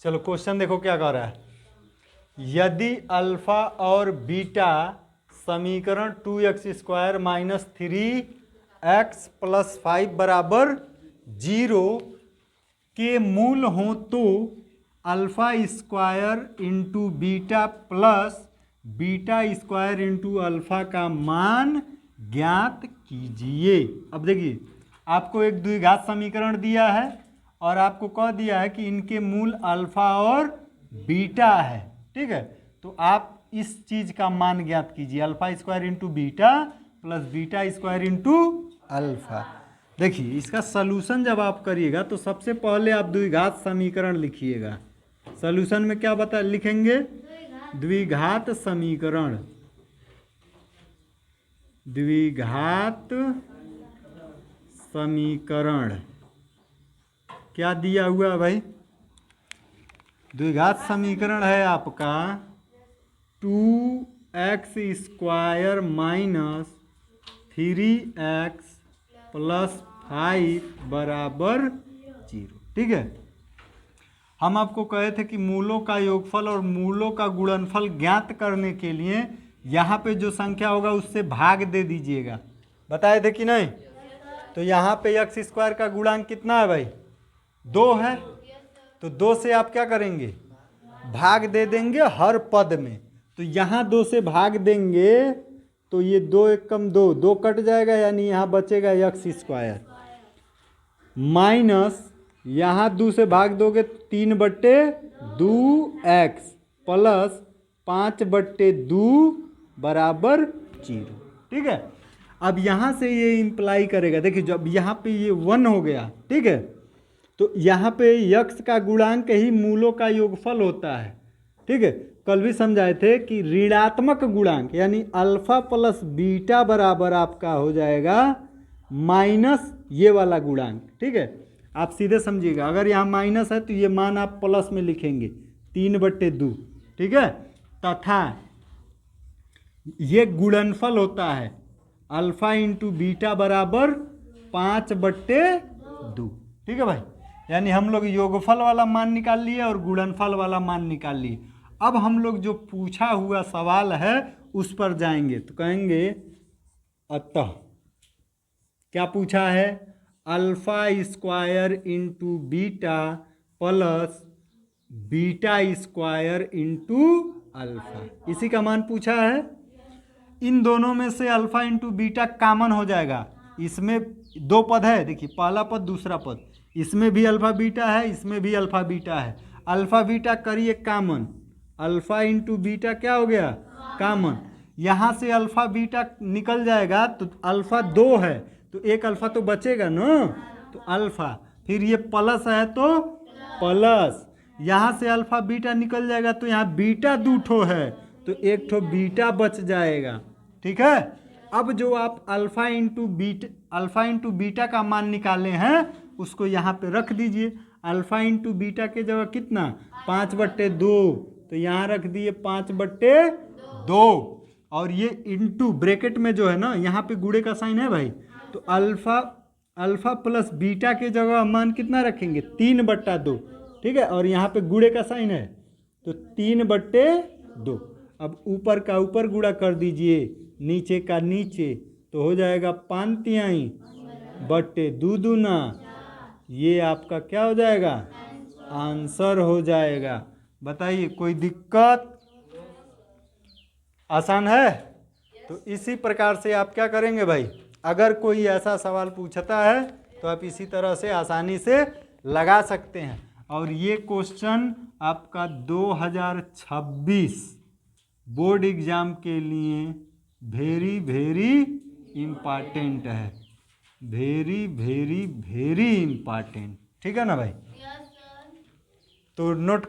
चलो क्वेश्चन देखो क्या कह रहा है। यदि अल्फा और बीटा समीकरण 2x² माइनस 3x प्लस 5 बराबर 0 के मूल हों तो alpha square into beta plus beta square into alpha का मान ज्ञात कीजिए। अब देखिए, आपको एक द्विघात समीकरण दिया है और आपको कह दिया है कि इनके मूल अल्फा और बीटा है। ठीक है, तो आप इस चीज का मान ज्ञात कीजिए, alpha square into beta plus beta square into alpha. देखिए, इसका सलूशन जब आप करिएगा तो सबसे पहले आप द्विघात समीकरण लिखिएगा। सलूशन में क्या बता लिखेंगे? द्विघात समीकरण। द्विघात समीकरण क्या दिया हुआ है भाई? द्विघात समीकरण है आपका 2x² माइनस 3x प्लस 5 बराबर 0। ठीक है, हम आपको कहे थे कि मूलों का योगफल और मूलों का गुणनफल ज्ञात करने के लिए यहाँ पे जो संख्या होगा उससे भाग दे दीजिएगा। बताए थे कि नहीं? तो यहाँ पे x² का गुणांक कितना है भाई? 2 है। तो 2 से आप क्या करेंगे? भाग दे देंगे हर पद में। तो यहाँ 2 से भाग देंगे तो ये 2 एक कम 2, 2 कट जाएगा, यानी यहाँ बचेगा x² माइनस यहाँ 2 से भाग दोगे 3/2x प्लस 5/2 बराबर 0। ठीक है, अब यहाँ से ये इंप्लाई करेगा। देखिए, जब यहाँ पे ये 1 हो गया, ठीक है, तो यहाँ पे x का गुणांक ही मूलों का योगफल होता है। ठीक है, कल भी समझाए थे कि ऋणात्मक गुणांक यानी अल्फा प्लस बीटा बराबर आपका हो जाएगा माइनस ये वाला गुणांक। ठीक है, आप सीधे समझिएगा, अगर यहाँ माइनस है तो ये मान आप प्लस में लिखेंगे 3/2। ठीक है, तथा ये गुणनफल होता है अल्फा इंटू बीटा बराबर 5/2। ठीक है भाई, यानी हम लोग योगफल वाला मान निकाल लिए और गुणनफल वाला मान निकाल लिए। अब हम लोग जो पूछा हुआ सवाल है उस पर जाएंगे तो कहेंगे अतः क्या पूछा है? Alpha square into beta plus beta square into alpha, इसी का मान पूछा है। इन दोनों में से अल्फा इंटू बीटा कॉमन हो जाएगा। इसमें 2 पद है, देखिए पहला पद दूसरा पद, इसमें भी अल्फा बीटा है, इसमें भी अल्फा बीटा है। अल्फा बीटा करिए कॉमन, अल्फा इंटू बीटा क्या हो गया? कॉमन। यहाँ से अल्फा बीटा निकल जाएगा तो अल्फा 2 है तो एक अल्फा तो बचेगा ना, तो अल्फा, फिर ये प्लस है तो प्लस, यहाँ से अल्फा बीटा निकल जाएगा तो यहाँ बीटा 2 ठो है तो एक ठो बीटा बच जाएगा। ठीक है, अब जो आप अल्फा इंटू बीटा का मान निकाले हैं उसको यहाँ पे रख दीजिए। अल्फा इंटू बीटा के जगह कितना? 5/2, तो यहाँ रख दिए 5/2 और ये इंटू ब्रैकेट में जो है ना, यहाँ पे गुणे का साइन है भाई, तो अल्फा प्लस बीटा के जगह मान कितना रखेंगे? 3/2। ठीक है, और यहाँ पे गुणे का साइन है तो 3/2। अब ऊपर का ऊपर गुणा कर दीजिए, नीचे का नीचे, तो हो जाएगा 5/2 दूना, ये आपका क्या हो जाएगा? आंसर हो जाएगा। बताइए, कोई दिक्कत? आसान है? तो इसी प्रकार से आप क्या करेंगे भाई, अगर कोई ऐसा सवाल पूछता है तो आप इसी तरह से आसानी से लगा सकते हैं। और ये क्वेश्चन आपका 2026 बोर्ड एग्जाम के लिए वेरी वेरी इम्पॉर्टेंट है, वेरी वेरी वेरी इम्पॉर्टेंट। ठीक है ना भाई? तो नोट